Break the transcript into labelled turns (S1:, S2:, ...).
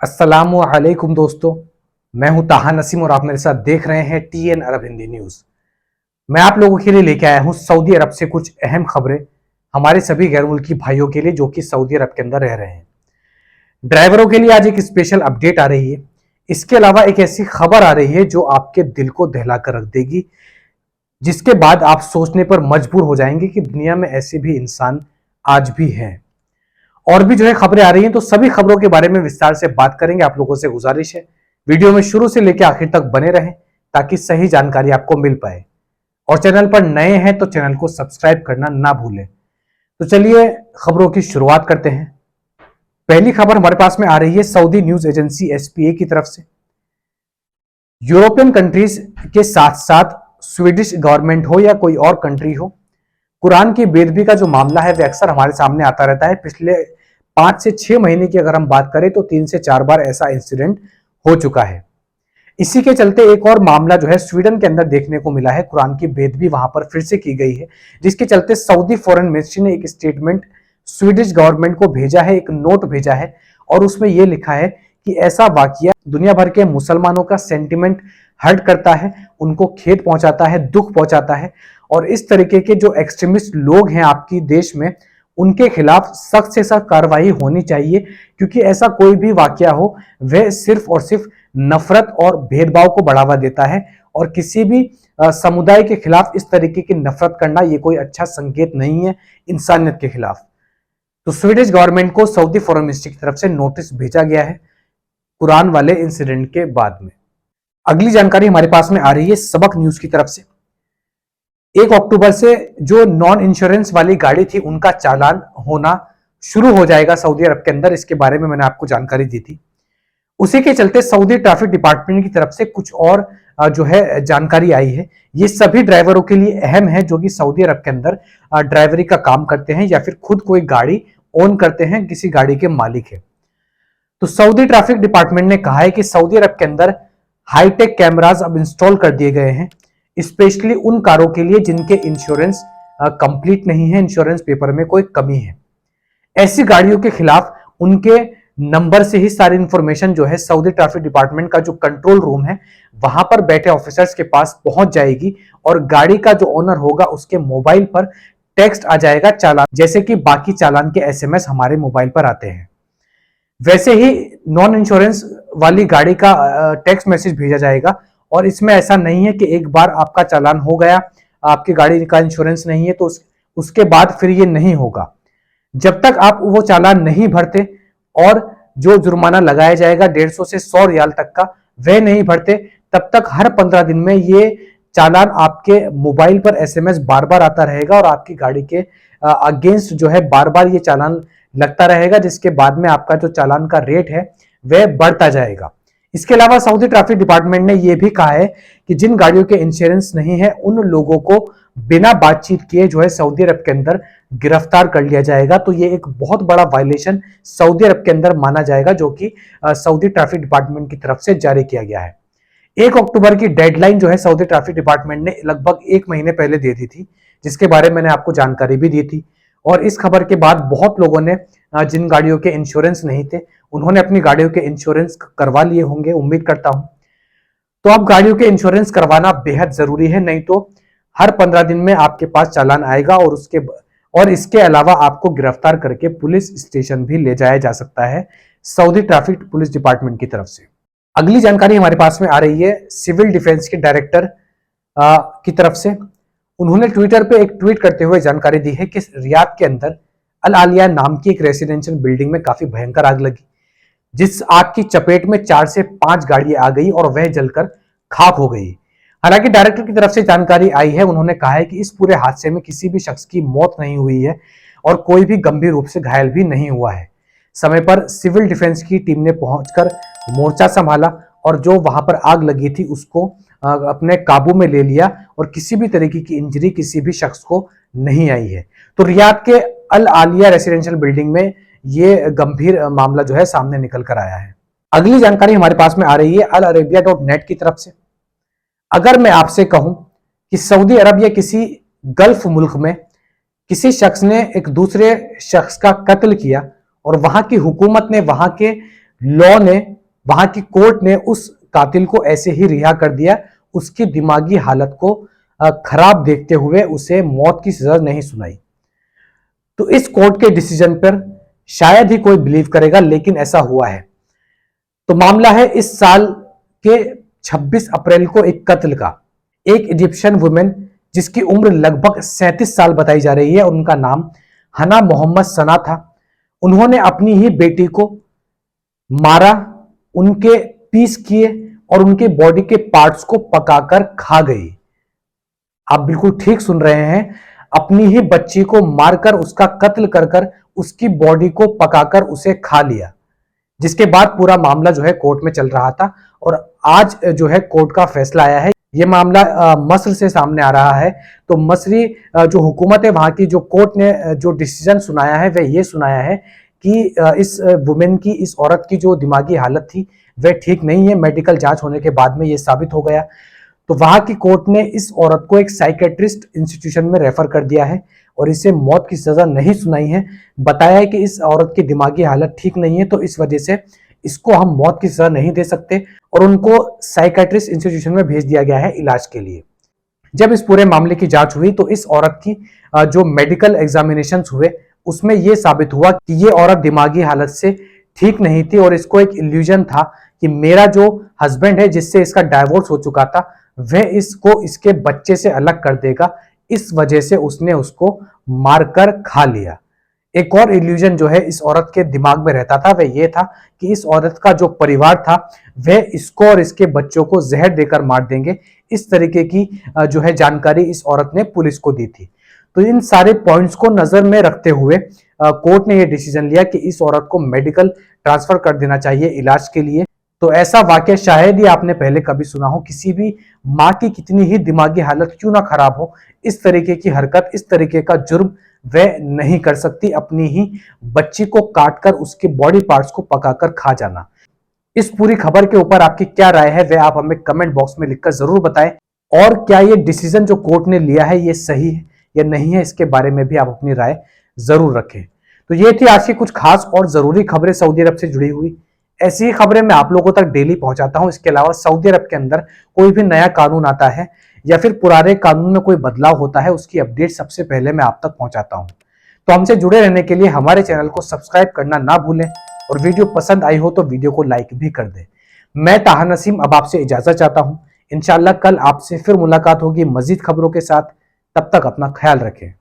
S1: अस्सलामुअलैकुम दोस्तों, मैं हूं ताहा नसीम और आप मेरे साथ देख रहे हैं टीएन अरब हिंदी न्यूज। मैं आप लोगों के लिए लेके आया हूं सऊदी अरब से कुछ अहम खबरें हमारे सभी गैर मुल्की भाइयों के लिए जो कि सऊदी अरब के अंदर रह रहे हैं। ड्राइवरों के लिए आज एक स्पेशल अपडेट आ रही है। इसके अलावा एक ऐसी खबर आ रही है जो आपके दिल को दहला कर रख देगी, जिसके बाद आप सोचने पर मजबूर हो जाएंगे कि दुनिया में ऐसे भी इंसान आज भी हैं। और भी जो है खबरें आ रही हैं, तो सभी खबरों के बारे में विस्तार से बात करेंगे। आप लोगों से गुजारिश है वीडियो में शुरू से लेकर आखिर तक बने रहें ताकि सही जानकारी आपको मिल पाए। और चैनल पर नए हैं तो चैनल को सब्सक्राइब करना ना भूलें। तो चलिए खबरों की शुरुआत करते हैं। पहली खबर हमारे पास में आ रही है सऊदी न्यूज एजेंसी एसपीए की तरफ से। यूरोपियन कंट्रीज के साथ साथ स्वीडिश गवर्नमेंट हो या कोई और कंट्री हो, कुरान की बेदबी का जो मामला है वह अक्सर हमारे सामने आता रहता है। पिछले 5 से 6 महीने की अगर हम बात करें तो 3 से 4 बार ऐसा इंसिडेंट हो चुका है। इसी के चलते एक और मामला जो है स्वीडन के अंदर देखने को मिला है। कुरान की बेदबी वहां पर फिर से की गई है, जिसके चलते सऊदी फॉरेन मिनिस्ट्री ने एक स्टेटमेंट स्वीडिश गवर्नमेंट को भेजा है, एक नोट भेजा है और उसमें यह लिखा है कि ऐसा वाकया दुनिया भर के मुसलमानों का सेंटिमेंट हर्ट करता है, उनको खेद पहुंचाता है, दुख पहुंचाता है। और इस तरीके के जो एक्सट्रीमिस्ट लोग हैं आपकी देश में, उनके खिलाफ सख्त से सख्त कार्रवाई होनी चाहिए, क्योंकि ऐसा कोई भी वाकया हो वह सिर्फ और सिर्फ नफरत और भेदभाव को बढ़ावा देता है। और किसी भी समुदाय के खिलाफ इस तरीके की नफरत करना यह कोई अच्छा संकेत नहीं है इंसानियत के खिलाफ। तो स्वीडिश गवर्नमेंट को सऊदी फॉरेन मिनिस्ट्री की तरफ से नोटिस भेजा गया है कुरान वाले इंसिडेंट के बाद में। अगली जानकारी हमारे पास में आ रही है सबक न्यूज की तरफ से। 1 अक्टूबर से जो नॉन इंश्योरेंस वाली गाड़ी थी उनका चालान होना शुरू हो जाएगा सऊदी अरब के अंदर। इसके बारे में मैंने आपको जानकारी दी थी। उसी के चलते सऊदी ट्रैफिक डिपार्टमेंट की तरफ से कुछ और जो है जानकारी आई है। ये सभी ड्राइवरों के लिए अहम है जो कि सऊदी अरब के अंदर ड्राइवरी का काम करते हैं या फिर खुद कोई गाड़ी ओन करते हैं, किसी गाड़ी के मालिक है। तो सऊदी ट्रैफिक डिपार्टमेंट ने कहा है कि सऊदी अरब के अंदर हाईटेक कैमरास अब इंस्टॉल कर दिए गए हैं, स्पेशली उन कारों के लिए जिनके इंश्योरेंस कंप्लीट नहीं है, इंश्योरेंस पेपर में कोई कमी है। ऐसी गाड़ियों के खिलाफ उनके नंबर से ही सारी इंफॉर्मेशन जो है सऊदी ट्रैफिक डिपार्टमेंट का जो कंट्रोल रूम है वहां पर बैठे ऑफिसर्स के पास पहुंच जाएगी और गाड़ी का जो ओनर होगा उसके मोबाइल पर टेक्स्ट आ जाएगा चालान, जैसे कि बाकी चालान के एसएमएस हमारे मोबाइल पर आते हैं। वैसे ही नॉन इंश्योरेंस वाली गाड़ी का टेक्स्ट मैसेज भेजा जाएगा। और इसमें ऐसा नहीं है कि एक बार आपका चालान हो गया, आपकी गाड़ी का इंश्योरेंस नहीं है तो उसके बाद फिर ये नहीं होगा। जब तक आप वो चालान नहीं भरते और जो जुर्माना लगाया जाएगा 150 से 100 रियाल तक का, वह नहीं भरते, तब तक हर 15 दिन में ये चालान आपके मोबाइल पर एसएमएस बार बार आता रहेगा और आपकी गाड़ी के अगेंस्ट जो है बार बार ये चालान लगता रहेगा, जिसके बाद में आपका जो चालान का रेट है वह बढ़ता जाएगा। इसके अलावा सऊदी ट्रैफिक डिपार्टमेंट ने यह भी कहा है कि जिन गाड़ियों के इंश्योरेंस नहीं है उन लोगों को बिना बातचीत किए जो है सऊदी अरब के अंदर गिरफ्तार कर लिया जाएगा। तो ये एक बहुत बड़ा वायलेशन सऊदी अरब के अंदर माना जाएगा जो कि सऊदी ट्रैफिक डिपार्टमेंट की तरफ से जारी किया गया है। 1 अक्टूबर की डेडलाइन जो है सऊदी ट्रैफिक डिपार्टमेंट ने लगभग 1 महीने पहले दे दी थी, जिसके बारे में मैंने आपको जानकारी भी दी थी। और इस खबर के बाद बहुत लोगों ने जिन गाड़ियों के इंश्योरेंस नहीं थे उन्होंने अपनी गाड़ियों के इंश्योरेंस करवा लिए होंगे, उम्मीद करता हूं। तो अब गाड़ियों के इंश्योरेंस करवाना बेहद जरूरी है, नहीं तो हर 15 दिन में आपके पास चालान आएगा और इसके अलावा आपको गिरफ्तार करके पुलिस स्टेशन भी ले जाया जा सकता है सऊदी ट्रैफिक पुलिस डिपार्टमेंट की तरफ से। अगली जानकारी हमारे पास में आ रही है सिविल डिफेंस के डायरेक्टर की तरफ से। उन्होंने ट्विटर पे एक ट्वीट करते हुए जानकारी दी है कि रियाद के अंदर अल आलिया नाम की एक रेसिडेंशियल बिल्डिंग में काफी भयंकर आग लगी, जिस आग की चपेट में 4 से 5 गाड़ियां आ गई और वह जलकर खाक हो गई। हालांकि डायरेक्टर की तरफ से जानकारी आई है, उन्होंने कहा है कि इस पूरे हादसे में किसी भी शख्स की मौत नहीं हुई है और कोई भी गंभीर रूप से घायल भी नहीं हुआ है। समय पर सिविल डिफेंस की टीम ने पहुंचकर मोर्चा संभाला और जो वहां पर आग लगी थी उसको अपने काबू में ले लिया और किसी भी तरीके की इंजरी किसी भी शख्स को नहीं आई है। तो रियाद के अल आलिया रेसिडेंशियल बिल्डिंग में ये गंभीर मामला जो है सामने निकल कर आया है। अगली जानकारी हमारे पास में आ रही है अल अरेबिया.नेट की तरफ से। अगर मैं आपसे कहूं कि सऊदी अरब या किसी गल्फ मुल्क में किसी शख्स ने एक दूसरे शख्स का कत्ल किया और वहां की हुकूमत ने वहां के लॉ ने, वहां की कोर्ट ने उस कातिल को ऐसे ही रिहा कर दिया, उसकी दिमागी हालत को खराब देखते हुए उसे मौत की सजा नहीं सुनाई। तो इस कोर्ट के डिसीजन पर शायद ही कोई बिलीव करेगा, लेकिन ऐसा हुआ है। तो मामला है इस साल के 26 अप्रैल को एक कत्ल का। एक इजिप्शियन वुमेन जिसकी उम्र लगभग 37 साल बताई जा रही है, उनका नाम हना मोहम्मद सना था। उन्होंने अपनी ही बेटी को मारा, उनके पीस किए और उनके बॉडी के पार्ट्स को पकाकर खा गई। आप बिल्कुल ठीक सुन रहे हैं, अपनी ही बच्ची को मारकर उसका कत्ल कर कर उसकी बॉडी को पकाकर उसे खा लिया। जिसके बाद पूरा मामला जो है कोर्ट में चल रहा था और आज जो है कोर्ट का फैसला आया है। ये मामला मस्र से सामने आ रहा है। तो मसरी जो हुकूमत है, वहां की जो कोर्ट ने जो डिसीजन सुनाया है वह ये सुनाया है कि इस वुमेन की, इस औरत की जो दिमागी हालत थी वह ठीक नहीं है। मेडिकल जांच होने के बाद में ये साबित हो गया। तो वहां की कोर्ट ने इस औरत को एक साइकेट्रिस्ट इंस्टीट्यूशन में रेफर कर दिया है और इसे मौत की सजा नहीं सुनाई है। बताया है कि इस औरत की दिमागी हालत ठीक नहीं है, तो इस वजह से इसको हम मौत की सजा नहीं दे सकते और उनको साइकेट्रिस्ट इंस्टीट्यूशन में भेज दिया गया है इलाज के लिए। जब इस पूरे मामले की जांच हुई तो इस औरत की जो मेडिकल एग्जामिनेशंस हुए उसमें यह साबित हुआ कि ये औरत दिमागी हालत से ठीक नहीं थी और इसको एक इल्यूजन था कि मेरा जो हस्बैंड है, जिससे इसका डाइवोर्स हो चुका था, वह इसको इसके बच्चे से अलग कर देगा। इस वजह से उसने उसको मारकर खा लिया। एक और इल्यूजन जो है इस औरत के दिमाग में रहता था, वह यह था कि इस औरत का जो परिवार था वह इसको और इसके बच्चों को जहर देकर मार देंगे। इस तरीके की जो है जानकारी इस औरत ने पुलिस को दी थी। तो इन सारे पॉइंट्स को नजर में रखते हुए कोर्ट ने यह डिसीजन लिया कि इस औरत को मेडिकल ट्रांसफर कर देना चाहिए इलाज के लिए। तो ऐसा वाकया शायद ही आपने पहले कभी सुना हो। किसी भी माँ की कितनी ही दिमागी हालत क्यों ना खराब हो, इस तरीके की हरकत, इस तरीके का जुर्म वह नहीं कर सकती, अपनी ही बच्ची को काटकर उसके बॉडी पार्ट्स को पकाकर खा जाना। इस पूरी खबर के ऊपर आपकी क्या राय है वह आप हमें कमेंट बॉक्स में लिखकर जरूर बताएं। और क्या ये डिसीजन जो कोर्ट ने लिया है ये सही है या नहीं है, इसके बारे में भी आप अपनी राय जरूर रखें। तो ये थी आज की कुछ खास और जरूरी खबरें सऊदी अरब से जुड़ी हुई। ऐसी ही खबरें मैं आप लोगों तक डेली पहुंचाता हूं। इसके अलावा सऊदी अरब के अंदर कोई भी नया कानून आता है या फिर पुराने कानून में कोई बदलाव होता है, उसकी अपडेट सबसे पहले मैं आप तक पहुंचाता हूं। तो हमसे जुड़े रहने के लिए हमारे चैनल को सब्सक्राइब करना ना भूलें और वीडियो पसंद आई हो तो वीडियो को लाइक भी कर दें। मैं ताहा नसीम अब आपसे इजाजत चाहता हूं। इंशाल्लाह कल आपसे फिर मुलाकात होगी मजीद खबरों के साथ। तब तक अपना ख्याल रखें।